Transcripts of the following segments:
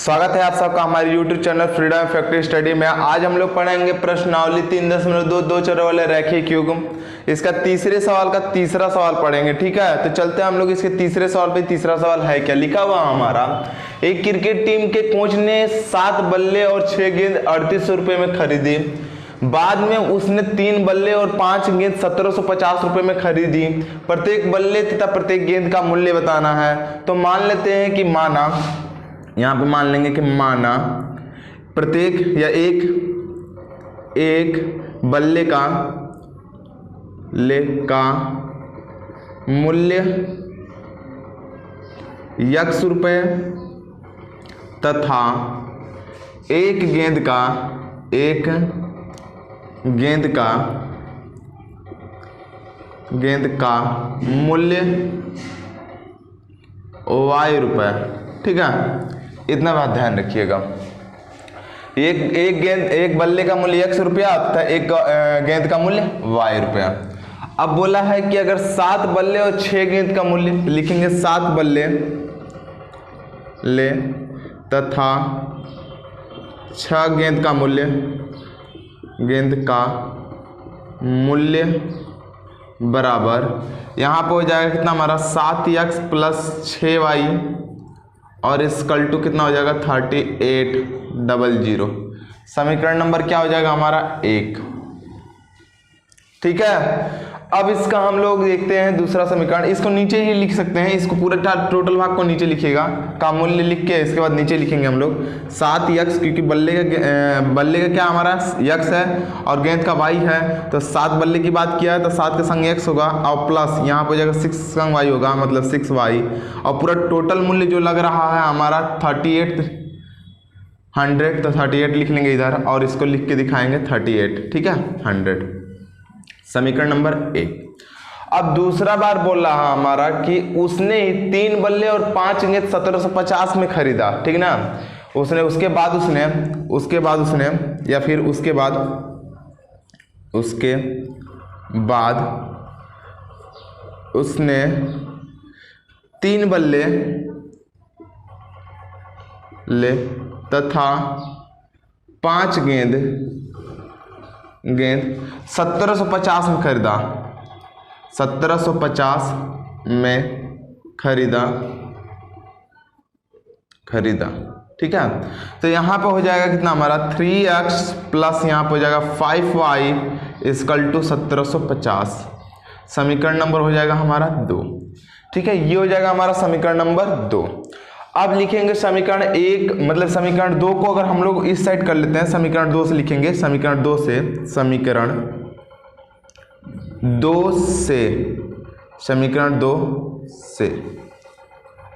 स्वागत है आप सबका हमारे YouTube channel freedom factory study में। आज हम लोग पढ़ेंगे प्रश्नावली 3.2 दो चरों वाले रैखिक युग्म। इसका तीसरे सवाल का तीसरा सवाल पढ़ेंगे, ठीक है। तो चलते हैं हम लोग इसके तीसरे सवाल पे। तीसरा सवाल है क्या, लिखा हुआ हमारा, एक क्रिकेट टीम के कोच ने 7 बल्ले और 6 गेंद 3800 रुपये में खरीदी। बाद में उसने 3 बल्ले और 5 गेंद 1750 रुपये में खरीदी। प्रत्येक बल्ले तथा प्रत्येक गेंद का मूल्य बताना है। तो मान लेते हैं कि माना, यहाँ पे मान लेंगे कि माना प्रत्येक या एक बल्ले का मूल्य x रुपये तथा एक गेंद का मूल्य y रुपये, ठीक है। इतना बात ध्यान रखिएगा। एक बल्ले का मूल्य x रुपया तथा एक गेंद का मूल्य y रुपया। अब बोला है कि अगर 7 बल्ले और 6 गेंद का मूल्य, लिखेंगे 7 बल्ले ले तथा 6 गेंद का मूल्य बराबर, यहाँ पे हो जाएगा कितना हमारा 7x प्लस 6y और इसकल टू कितना हो जाएगा 3800। समीकरण नंबर क्या हो जाएगा हमारा 1, ठीक है। अब इसका हम लोग देखते हैं दूसरा समीकरण। इसको नीचे ही लिख सकते हैं, इसको पूरे टोटल भाग को नीचे लिखिएगा, का मूल्य लिख के इसके बाद नीचे लिखेंगे हम लोग 7x, क्योंकि बल्ले का क्या हमारा x है और गेंद का y है। तो 7 बल्ले की बात किया है तो 7 के संग x होगा और प्लस यहाँ पे हो जाएगा 6 संग y होगा, मतलब 6y। और पूरा टोटल मूल्य जो लग रहा है हमारा 3800, तो 38 लिख लेंगे इधर और इसको लिख के दिखाएंगे 38, ठीक है, 100। समीकरण नंबर 1। अब दूसरा बार बोल रहा है हमारा कि उसने 3 बल्ले और 5 गेंद 1750 में खरीदा, ठीक ना। उसके बाद उसने 3 बल्ले ले तथा 5 गेंद 1750 में खरीदा, 1750 में खरीदा, ठीक है। तो यहाँ पे हो जाएगा कितना हमारा 3x प्लस यहाँ पे हो जाएगा 5y इक्वल टू 1750। समीकरण नंबर हो जाएगा हमारा 2, ठीक है। ये हो जाएगा हमारा समीकरण नंबर 2। अब लिखेंगे समीकरण 1, मतलब समीकरण 2 को अगर हम लोग इस साइड कर लेते हैं, समीकरण 2 से लिखेंगे, समीकरण 2 से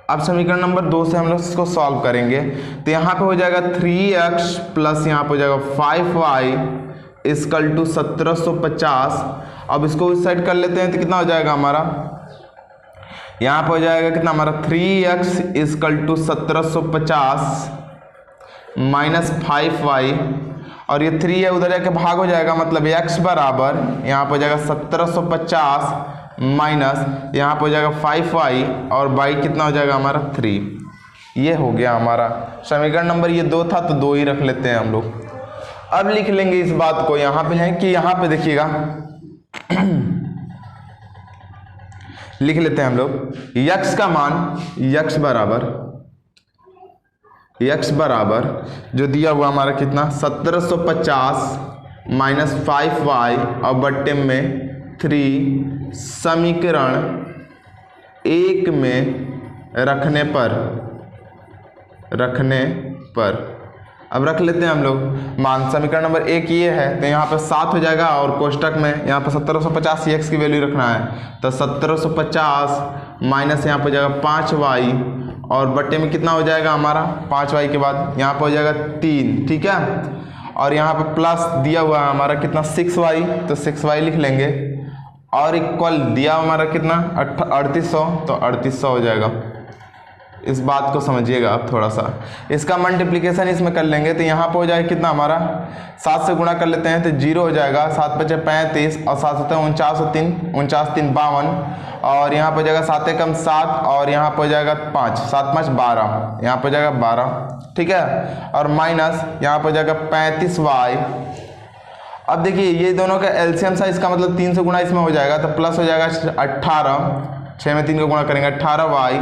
अब समीकरण नंबर 2 से हम लोग इसको सॉल्व करेंगे। तो यहाँ पे हो जाएगा 3x प्लस यहाँ पे हो जाएगा 5y इक्वल टू 1750। अब इसको इस साइड कर लेते हैं तो कितना हो जाएगा हमारा, यहाँ पे हो जाएगा कितना हमारा 3x equal to 1750 minus 5y, और ये 3 है उधर जाके भाग हो जाएगा, मतलब x बराबर यहाँ पे हो जाएगा 1750 माइनस यहाँ पे हो जाएगा 5y और y कितना हो जाएगा हमारा 3। ये हो गया हमारा समीकरण नंबर, ये 2 था तो 2 ही रख लेते हैं हम लोग। अब लिख लेंगे इस बात को, यहाँ पे है कि यहाँ पे देखिएगा लिख लेते हैं हम लोग x का मान, x बराबर जो दिया हुआ हमारा कितना 1750 माइनस 5y और बट्टे में 3 समीकरण 1 में रखने पर अब रख लेते हैं हम लोग मान। समीकरण नंबर 1 ये है तो यहाँ पर 7 हो जाएगा और कोष्टक में यहाँ पर 1750 x की वैल्यू रखना है, तो 1750 माइनस यहाँ पर हो जाएगा 5y और बट्टे में कितना हो जाएगा हमारा 5y के बाद यहाँ पर हो जाएगा 3, ठीक है। और यहाँ पर प्लस दिया हुआ है हमारा कितना 6y, तो 6y लिख लेंगे और इक्वल दिया हमारा कितना 3800, तो 3800 हो जाएगा, इस बात को समझिएगा आप थोड़ा सा। इसका मल्टीप्लिकेशन इसमें कर लेंगे तो यहाँ पे हो जाएगा कितना हमारा, 7 से गुणा कर लेते हैं तो 0 हो जाएगा, 7 5 35 और 7 7 49 और 3 49 3 52 और यहाँ पे हो जाएगा 7 एकम 7 और यहाँ पे हो जाएगा 5 7 5 12, यहाँ पे हो जाएगा 12, ठीक है। और माइनस यहाँ पे हो जाएगा 35y। अब देखिए ये दोनों का एलसीएम सा, इसका मतलब 3 से गुणा इसमें हो जाएगा तो प्लस हो जाएगा 18, 6 में 3 का गुणा करेंगे 18y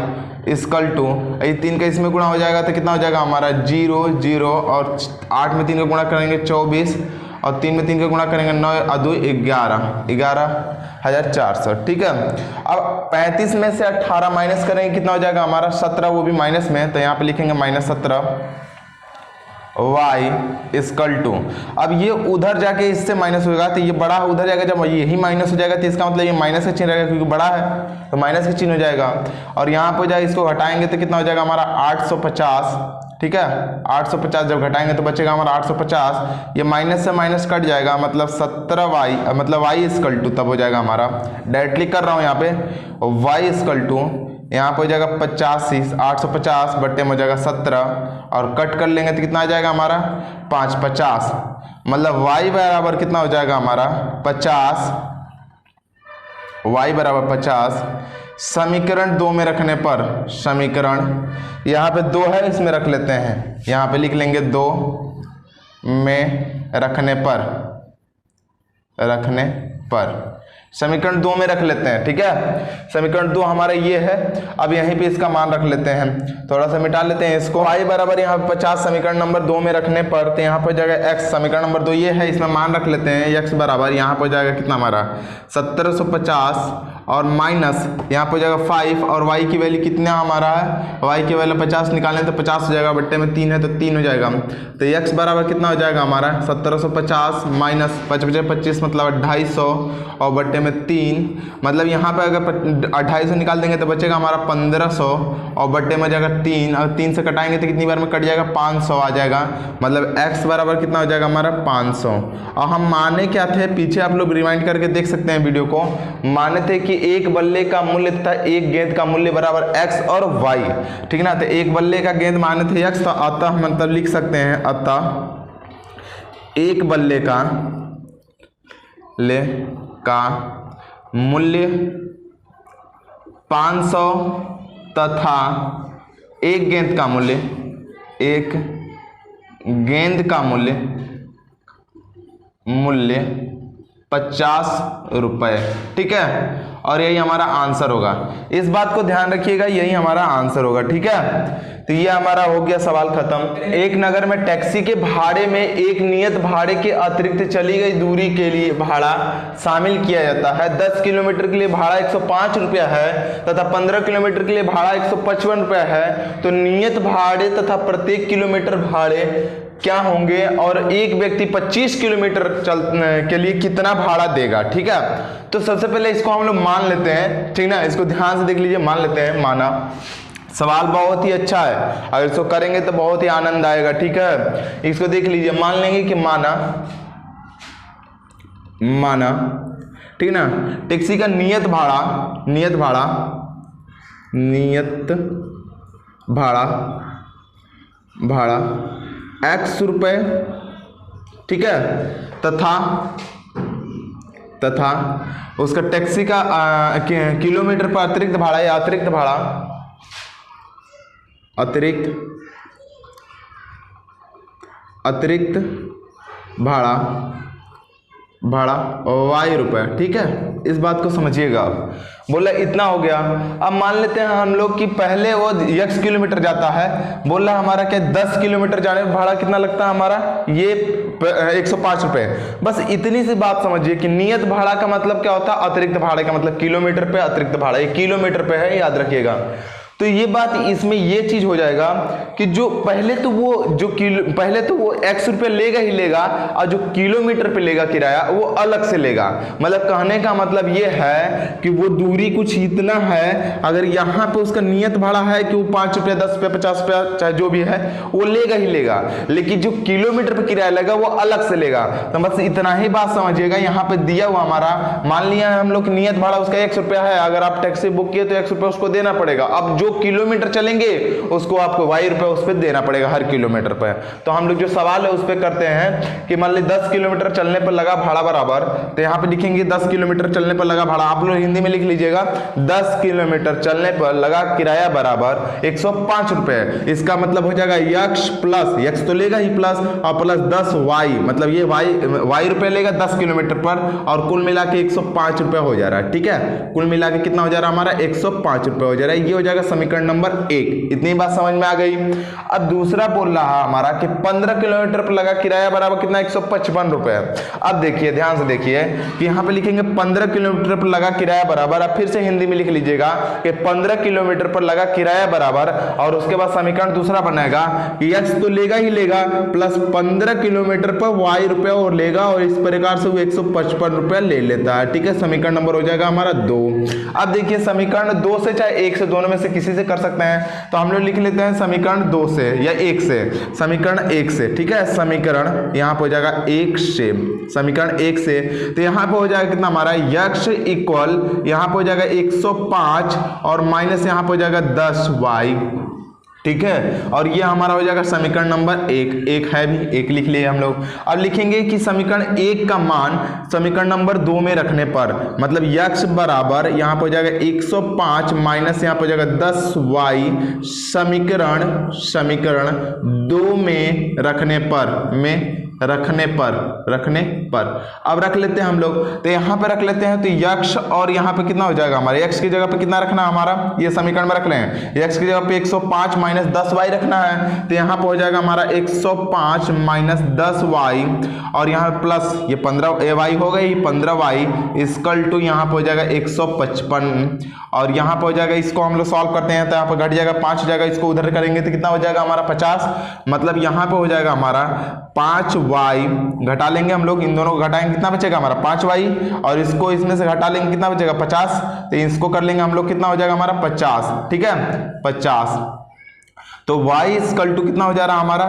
इक्वल टू, ये 3 का इसमें गुणा हो जाएगा तो कितना हो जाएगा हमारा 0 0 और 8 में 3 का गुणा करेंगे 24 और 3 में 3 का गुणा करेंगे 9 और 2 11, 11,400, ठीक है। अब 35 में से 18 माइनस करेंगे कितना हो जाएगा हमारा 17, वो भी माइनस में, तो यहाँ पे लिखेंगे -17 y इक्वल टू, अब ये उधर जाके इससे माइनस होगा तो ये बड़ा उधर जाएगा, जब यही माइनस हो जाएगा तो इसका मतलब ये माइनस का चिन्ह रहेगा क्योंकि बड़ा है तो माइनस का चिन्ह हो जाएगा। और यहाँ पे जाए इसको घटाएंगे तो कितना हो जाएगा हमारा 850, ठीक है। 850 जब घटाएंगे तो बचेगा हमारा 850, ये माइनस से माइनस कट जाएगा मतलब 17y, मतलब y इक्वल टू तब हो जाएगा हमारा, डायरेक्टली कर रहा हूँ यहाँ पे, y इक्वल टू यहाँ पे हो जाएगा 85, 850 बट्टे में हो जाएगा 17 और कट कर लेंगे तो कितना आ जाएगा हमारा 5 50, मतलब y बराबर कितना हो जाएगा हमारा 50, y बराबर 50। समीकरण 2 में रखने पर, समीकरण यहाँ पे 2 है इसमें रख लेते हैं, यहाँ पे लिख लेंगे 2 में रखने पर समीकरण 2 में रख लेते हैं, ठीक है। समीकरण 2 हमारा ये है। अब यहीं पे इसका मान रख लेते हैं, थोड़ा सा मिटा लेते हैं इसको। y बराबर यहाँ पे 50 समीकरण नंबर 2 में रखने पर, तो यहाँ पे हो जाएगा x, समीकरण नंबर 2 ये है, इसमें मान रख लेते हैं x बराबर यहाँ पे हो जाएगा कितना हमारा 1750 और माइनस यहाँ पे हो जाएगा 5 और y की वैल्यू कितना हमारा है, y की वैल्यू 50 निकालें तो 50 हो जाएगा, बट्टे में 3 है तो 3 हो जाएगा, तो x बराबर कितना हो जाएगा हमारा 1750 माइनस 25 मतलब 250 और बट्टे में 3, मतलब यहाँ पे अगर 250 निकाल देंगे तो बचेगा हमारा 1500 और बट्टे में जाएगा 3 और 3 से कटाएंगे तो कितनी बार में कट जाएगा 500 आ जाएगा, मतलब x बराबर कितना हो जाएगा हमारा 500। और हम माने क्या थे, पीछे आप लोग रिवाइंड करके देख सकते हैं वीडियो को, माने थे कि एक बल्ले का मूल्य तथा एक गेंद का मूल्य बराबर x और y, ठीक ना। तो एक बल्ले का गेंद माने थे x, तो अतः मतलब लिख सकते हैं अतः एक बल्ले का मूल्य 500 तथा एक गेंद का मूल्य 50 रुपए, ठीक है। और यही हमारा आंसर होगा, इस बात को ध्यान रखिएगा, यही हमारा आंसर होगा, ठीक है। तो ये हमारा हो गया सवाल खत्म। एक नगर में टैक्सी के भाड़े में एक नियत भाड़े के अतिरिक्त चली गई दूरी के लिए भाड़ा शामिल किया जाता है। 10 किलोमीटर के लिए भाड़ा 105 रुपया है तथा 15 किलोमीटर के लिए भाड़ा 155 रुपया है। तो नियत भाड़े तथा प्रत्येक किलोमीटर भाड़े क्या होंगे और एक व्यक्ति 25 किलोमीटर के लिए कितना भाड़ा देगा, ठीक है। तो सबसे पहले इसको हम लोग मान लेते हैं, ठीक ना, इसको ध्यान से देख लीजिए, मान लेते हैं। माना, सवाल बहुत ही अच्छा है, अगर इसको करेंगे तो बहुत ही आनंद आएगा, ठीक है। इसको देख लीजिए, मान लेंगे कि माना ठीक ना, टैक्सी का नियत भाड़ा x रुपए, ठीक है, तथा उसका टैक्सी का किलोमीटर पर अतिरिक्त भाड़ा या अतिरिक्त भाड़ा y रुपए, ठीक है। इस बात को समझिएगा आप। बोला इतना हो गया। अब मान लेते हैं हम लोग कि पहले वो x किलोमीटर जाता है, बोला हमारा क्या 10 किलोमीटर जाने में भाड़ा कितना लगता है हमारा, ये 105 रुपए। बस इतनी सी बात समझिए कि नियत भाड़ा का मतलब क्या होता है, अतिरिक्त भाड़े का मतलब किलोमीटर पे अतिरिक्त भाड़ा, ये किलोमीटर पे है, याद रखिएगा। तो ये बात इसमें ये चीज हो जाएगा कि जो पहले तो वो x रुपये लेगा ही लेगा और जो किलोमीटर पे लेगा किराया वो अलग से लेगा। मतलब कहने का मतलब ये है कि वो दूरी कुछ इतना है, अगर यहाँ पे उसका नियत भाड़ा है कि वो 5 रुपया 10 रुपया 50 रुपया चाहे जो भी है वो लेगा ही लेगा, लेकिन जो किलोमीटर पे किराया लेगा वो अलग से लेगा। तो बस इतना ही बात समझिएगा। यहाँ पे दिया हुआ हमारा, मान लिया हम लोग नियत भाड़ा उसका 100 रुपया है, अगर आप टैक्सी बुक किए तो 100 रुपया उसको देना पड़ेगा। अब जो किलोमीटर चलेंगे उसको आपको y रुपये उस पर देना पड़ेगा हर किलोमीटर पर। तो हम लोग जो सवाल है उस पर करते हैं कि मान ली 10 किलोमीटर चलने पर लगा भाड़ा बराबर, तो यहाँ पे लिखेंगे 10 किलोमीटर चलने पर लगा भाड़ा, आप लोग हिंदी में लिख लीजिएगा 10 किलोमीटर चलने पर लगा किराया बराबर 105 रुपए। इसका मतलब हो जाएगा यक्स प्लस, यक्स तो लेगा ही प्लस, और प्लस 10 वाई, मतलब ये वाई रुपए लेगा 10 किलोमीटर पर, और कुल मिला के 105 रुपए हो जा रहा है। ठीक है, कुल मिला के कितना हो जा रहा है हमारा 105 रुपए हो जा रहा है। ये हो जाएगा समीकरण नंबर 1। इतनी बात समझ में आ गई। अब दूसरा बोल रहा हमारा कि 15 किलोमीटर पर लगा किराया बराबर कितना 155 रुपए। अब देखिए ध्यान से देखिए कि यहाँ पे लिखेंगे 15 किलोमीटर पर लगा किराया बराबर, अब फिर से हिंदी में लिख लीजिएगा कि 15 किलोमीटर पर लगा किराया बराबर, और उसके बाद समीकरण दूसरा बनाएगा कि यक्स तो लेगा ही लेगा प्लस 15 किलोमीटर पर वाई रुपए और लेगा, और इस प्रकार से वो 155 रुपए ले लेता है। ठीक है, समीकरण नंबर हो जाएगा हमारा 2। अब देखिए समीकरण 2 से चाहे 1 से, दोनों में से किसी से कर सकते हैं, तो हम लोग लिख लेते हैं समीकरण 2 से या 1 से, समीकरण 1 से। ठीक है, समीकरण यहाँ पे हो जाएगा 1 से, समीकरण 1 से, तो यहाँ पे हो जाएगा कितना हमारा यक्स इक्वल यहाँ पे हो जाएगा 105 और माइनस यहाँ पे हो जाएगा 10 वाई। ठीक है, और ये हमारा हो जाएगा समीकरण नंबर 1। एक है भी, एक लिख लिए हम लोग। अब लिखेंगे कि समीकरण 1 का मान समीकरण नंबर 2 में रखने पर, मतलब यक्स बराबर यहाँ पर हो जाएगा 105 माइनस यहाँ पर हो जाएगा 10 वाई, समीकरण 2 में रखने पर अब रख लेते हैं हम लोग, तो यहाँ पे रख लेते हैं, तो यक्स और यहाँ पे कितना हो जाएगा हमारे, यक्स की जगह पे कितना रखना है हमारा, ये समीकरण में रख लें, यक्स की जगह पे 105 माइनस 10 वाई रखना है, तो यहाँ पे हो जाएगा हमारा 105 माइनस 10 वाई, और यहाँ पे प्लस ये 15 वाई हो गई, 15 वाई इक्वल टू यहाँ पे हो जाएगा 155, और यहाँ पे हो जाएगा, इसको हम लोग सॉल्व करते हैं तो यहाँ पे घट जाएगा 5 हो जाएगा, इसको उधर करेंगे तो कितना हो जाएगा हमारा 50, मतलब यहाँ पे हो जाएगा हमारा 5 वाई, घटा लेंगे हम लोग, इन दोनों को घटाएंगे कितना बचेगा हमारा 5 वाई, और इसको इसमें से घटा लेंगे कितना बचेगा 50, तो इसको कर लेंगे हम लोग कितना हो जाएगा हमारा 50। ठीक है, 50, तो y इक्वल टू कितना हो जा रहा हमारा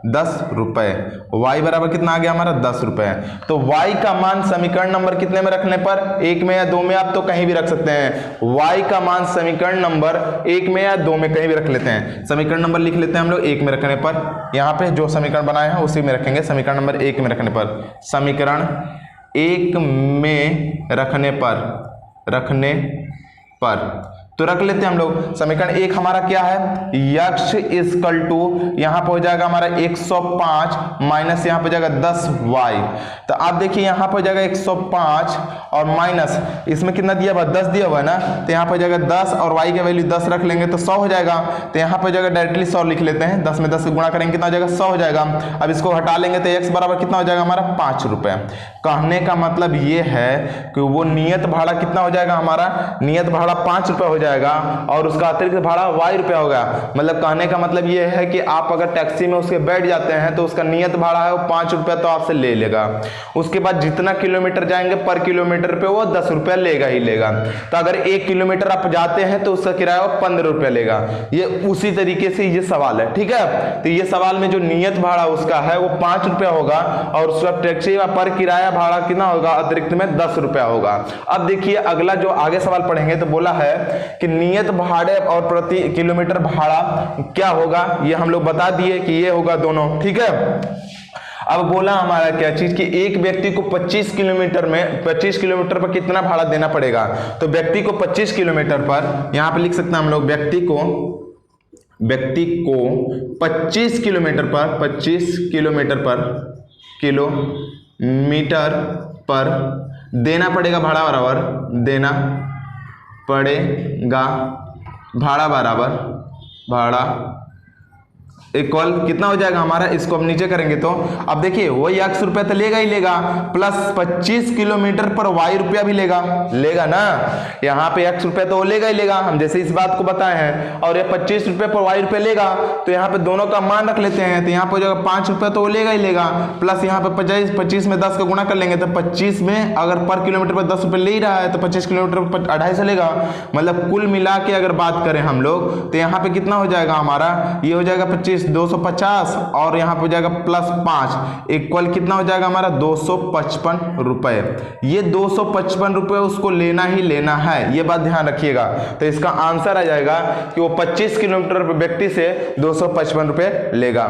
10 रुपए, y बराबर कितना आ गया हमारा 10 रुपए। तो y का मान समीकरण नंबर कितने में रखने पर, 1 में या 2 में, आप तो कहीं भी रख सकते हैं। y का मान समीकरण नंबर 1 में या 2 में कहीं भी रख लेते हैं। समीकरण नंबर लिख लेते हैं हम लोग 1 में रखने पर, यहाँ पे जो समीकरण बनाए हैं उसी में रखेंगे, समीकरण नंबर 1 में रखने पर, समीकरण 1 में रखने पर तो रख लेते हैं हम लोग। समीकरण 1 हमारा क्या है, यक्स इक्वल टू यहाँ पे हो जाएगा हमारा 105 माइनस यहाँ पे जाएगा 10 वाई, तो आप देखिए यहाँ पे हो जाएगा 105 और माइनस इसमें कितना दिया हुआ 10 दिया हुआ है ना, तो यहाँ पे हो जाएगा 10 और वाई का वैल्यू 10 रख लेंगे तो 100 हो जाएगा, तो यहाँ पे हो जाएगा डायरेक्टली 100 लिख लेते हैं, 10 में 10 गुणा करेंगे कितना हो जाएगा 100 हो जाएगा। अब इसको हटा लेंगे तो x बराबर कितना हो जाएगा हमारा 5 रुपए। कहने का मतलब ये है कि वो नियत भाड़ा कितना हो जाएगा हमारा, नियत भाड़ा 5 रुपए हो जाएगा, और उसका अतिरिक्त भाड़ा y रुपया होगा। मतलब कहने का मतलब ये है कि आप अगर टैक्सी में उसके बैठ जाते हैं तो उसका नियत भाड़ा है वो 5 रुपया तो आपसे ले लेगा, उसके बाद जितना किलोमीटर जाएंगे पर किलोमीटर पे वो 10 रुपया लेगा ही लेगा। तो अगर 1 किलोमीटर आप जाते हैं तो उसका किराया 15 रुपया लेगा। ये उसी तरीके से ये सवाल है, ठीक है। तो ये सवाल में जो नियत भाड़ा उसका है वो 5 रुपया होगा, और उसका टैक्सी का पर किराया भाड़ा कितना होगा अतिरिक्त में 10 रुपया होगा। अब देखिए अगला जो आगे सवाल पढ़ेंगे तो बोला है कि नियत भाड़े और प्रति किलोमीटर भाड़ा क्या होगा, ये हम लोग बता दिए कि ये होगा दोनों, ठीक है। अब बोला हमारा क्या चीज कि एक व्यक्ति को 25 किलोमीटर पर कितना भाड़ा देना पड़ेगा। तो व्यक्ति को 25 किलोमीटर पर, यहां पे लिख सकते हैं हम लोग व्यक्ति को 25 किलोमीटर पर देना पड़ेगा भाड़ा बराबर, देना पड़ेगा भाड़ा बराबर, भाड़ा इक्वल कितना हो जाएगा हमारा, इसको हम नीचे करेंगे तो अब देखिए वही x रुपया तो लेगा ही लेगा, प्लस 25 किलोमीटर पर y रुपया भी लेगा ना। यहाँ पे x रुपया तो वो लेगा ही लेगा, हम जैसे इस बात को बताए हैं, और ये 25 रुपये पर y रुपया लेगा, तो यहाँ पे दोनों का मान रख लेते हैं। तो यहाँ पे जो 5 रुपया तो वो लेगा ही लेगा, प्लस यहाँ पे 25 में 10 का गुणा कर लेंगे, तो 25 में अगर पर किलोमीटर पर 10 रुपये ले ही रहा है तो 25 किलोमीटर पर 250 लेगा। मतलब कुल मिला के अगर बात करें हम लोग तो यहाँ पे कितना हो जाएगा हमारा, ये हो जाएगा 25 25 250 और यहाँ पे हो जाएगा प्लस 5 इक्वल कितना हो जाएगा हमारा 255 रुपए। ये 255 रुपए उसको लेना ही लेना है, ये बात ध्यान रखिएगा। तो इसका आंसर आ जाएगा कि वो 25 किलोमीटर व्यक्ति से 255 रुपए लेगा।